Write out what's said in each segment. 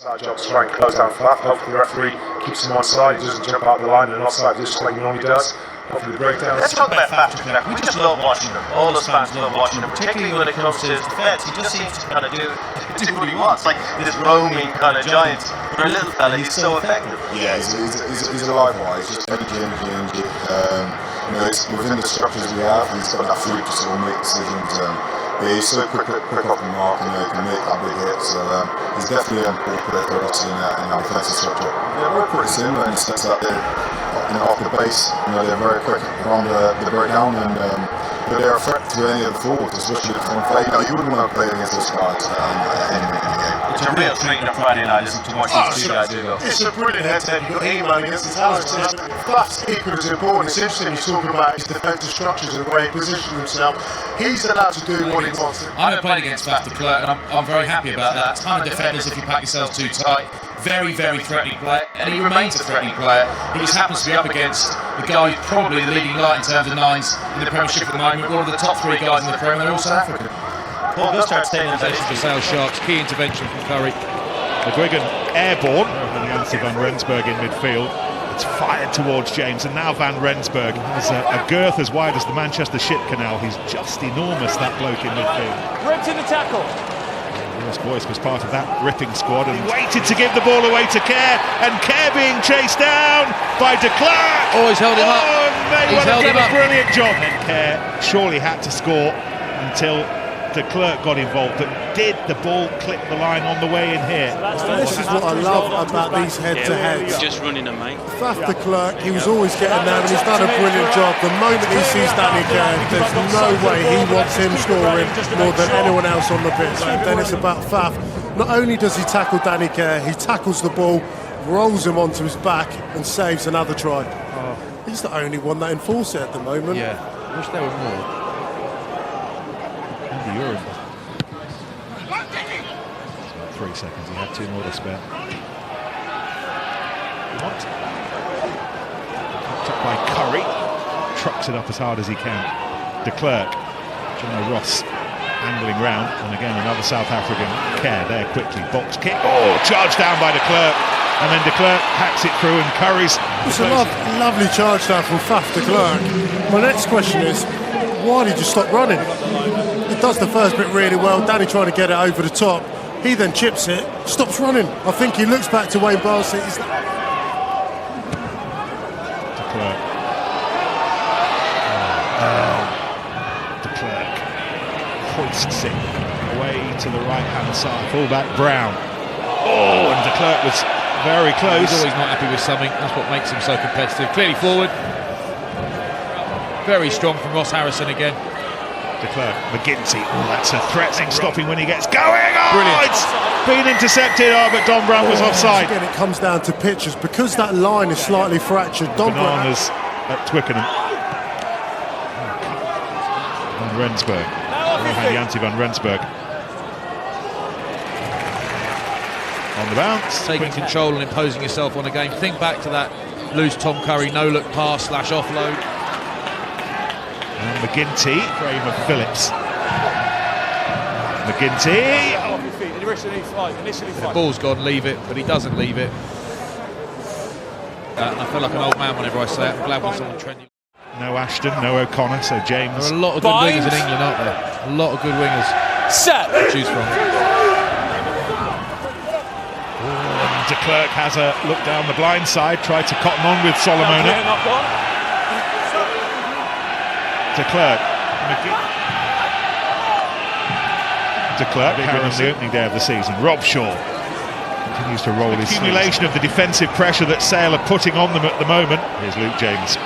It's our job to try and close down Faf. Hopefully the referee keeps him on side, he doesn't jump out the line and offside just like he normally does. Hopefully the breakdown. Let's talk about Faf De Klerk. We just love watching him. All the fans love watching him, particularly when it comes to his defence. He just seems to kind of do what he wants, like this roaming kind of giant. For a little fella, he's so effective. Yeah, he's a live wire. He's just energy. It's within the structures we have, he's got that freak to sort of make decisions. He's so quick off the mark and can make that big hit. So he's definitely an important player for us in our defensive structure. Yeah, we're pretty similar in the sense that they're off the base. They're very quick around the breakdown, but they're a threat to any of the forwards, especially the front play. You wouldn't want to play against those guys at any minute in the game. It's a real treat on Friday night, isn't it, to watch these two guys do though. It's a brilliant head-to-head. You've got England against the talents. Faf's equally as important. It's interesting he's talking about his defensive structures and the way he positions himself. He's allowed to do what he wants. I haven't played against Faf De Klerk, and I'm very happy about that. A ton of defenders if you pack yourselves too tight. Very, very threatening player, and he remains a threatening player. He just happens to be up against the guy who's probably the leading light in terms of nines in the Premiership at the moment. One of the top three guys in the Premier, they're all South African. Paul, go start staying in position for Sale Sharks. Key intervention from Curry. McGuigan airborne, and Jancy van Rensburg in midfield. It's fired towards James, and now Van Rensburg has a girth as wide as the Manchester Ship Canal. He's just enormous, that bloke in midfield. Ripped in the tackle. Lewis Boyce was part of that ripping squad and waited to give the ball away to Kerr, and Kerr being chased down by De Klerk. Oh, he's held him up. He's held him up. Brilliant job. And Kerr surely had to score until De Klerk got involved, but did the ball clip the line on the way in here? This is what I love about these head-to-heads. Just running them, mate. Faf De Klerk, he was always getting there, and he's done a brilliant job. The moment he sees Danny Kerr, there's no way he wants him scoring more than anyone else on the pitch. And then it's about Faf. Not only does he tackle Danny Kerr, he tackles the ball, rolls him onto his back, and saves another try. He's the only one that enforces it at the moment. Yeah, I wish there were more. Urine. 3 seconds, he had 2 more to spare. What? Picked up by Curry, trucks it up as hard as he can. De Klerk, John Ross angling round, and again another South African. Kerr there quickly, box kick, charged down by De Klerk, and then De Klerk hacks it through, and Curry's... It's a lovely charge down from Faf De Klerk. My next question is, why did you stop running? He does the first bit really well. Danny trying to get it over the top. He then chips it, stops running. I think he looks back to Wayne Barnsley. De Klerk. De Klerk hoists it away to the right-hand side. Fullback Brown. And De Klerk was very close. He's always not happy with something. That's what makes him so competitive. Clearly forward. Very strong from Ross Harrison again. De Klerk, McGinty, that's a threatening stopping when he gets going. Brilliant. It's been intercepted, but Don Brandt was offside. Again, it comes down to pitches. Because that line is slightly fractured, Don Bananas at Twickenham. Van Rensburg, Jancy van Rensburg. On the bounce. Taking control and imposing yourself on a game. Think back to that loose Tom Curry no-look pass / offload. And McGinty, frame of Phillips. McGinty. The ball's gone, leave it, but he doesn't leave it. And I feel like an old man whenever I say it. I'm glad when someone trendy. No Ashton, no O'Connor, so James. There are a lot of good wingers in England, aren't there? A lot of good wingers. Set. To choose from. De Klerk has a look down the blind side, tried to cotton on with Solomona. De Klerk. De Klerk carries the opening day of the season. Rob Shaw continues to roll his accumulation of the defensive pressure that Sale are putting on them at the moment. Here's Luke James.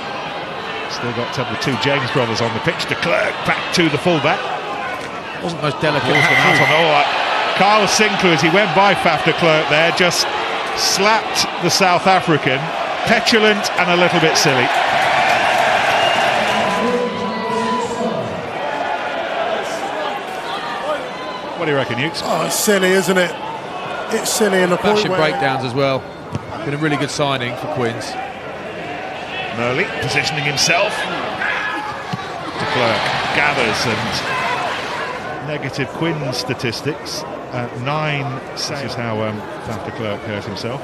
Still got the 2 James brothers on the pitch. De Klerk back to the fullback. Wasn't the most delicate. Carl Sinckler, as he went by Faf De Klerk there, just slapped the South African. Petulant and a little bit silly. What do you reckon, Hughes? It's silly, isn't it? It's silly in the point Flashing breakdowns as well. Been a really good signing for Quins. Murley positioning himself. De Klerk gathers, and negative Quins statistics 9. This is how Faf De Klerk hurt himself.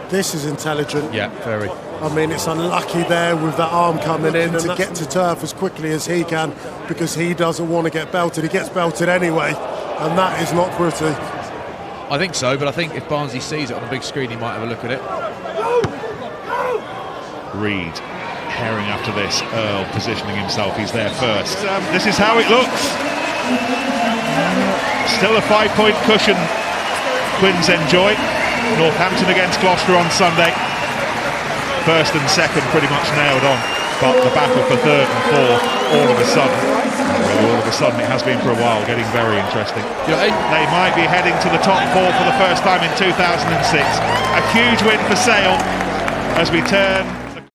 This is intelligent. Yeah, very. I mean, it's unlucky there with that arm coming in to get to turf as quickly as he can, because he doesn't want to get belted. He gets belted anyway, and that is not pretty. I think so, but I think if Barnsley sees it on the big screen, he might have a look at it. Reed herring after this. Earl positioning himself. He's there first. This is how it looks. Still a 5-point cushion Quins enjoy. Northampton against Gloucester on Sunday. First and second pretty much nailed on, but the battle for third and fourth, all of a sudden it has been for a while, getting very interesting. They might be heading to the top 4 for the first time in 2006. A huge win for Sale as we turn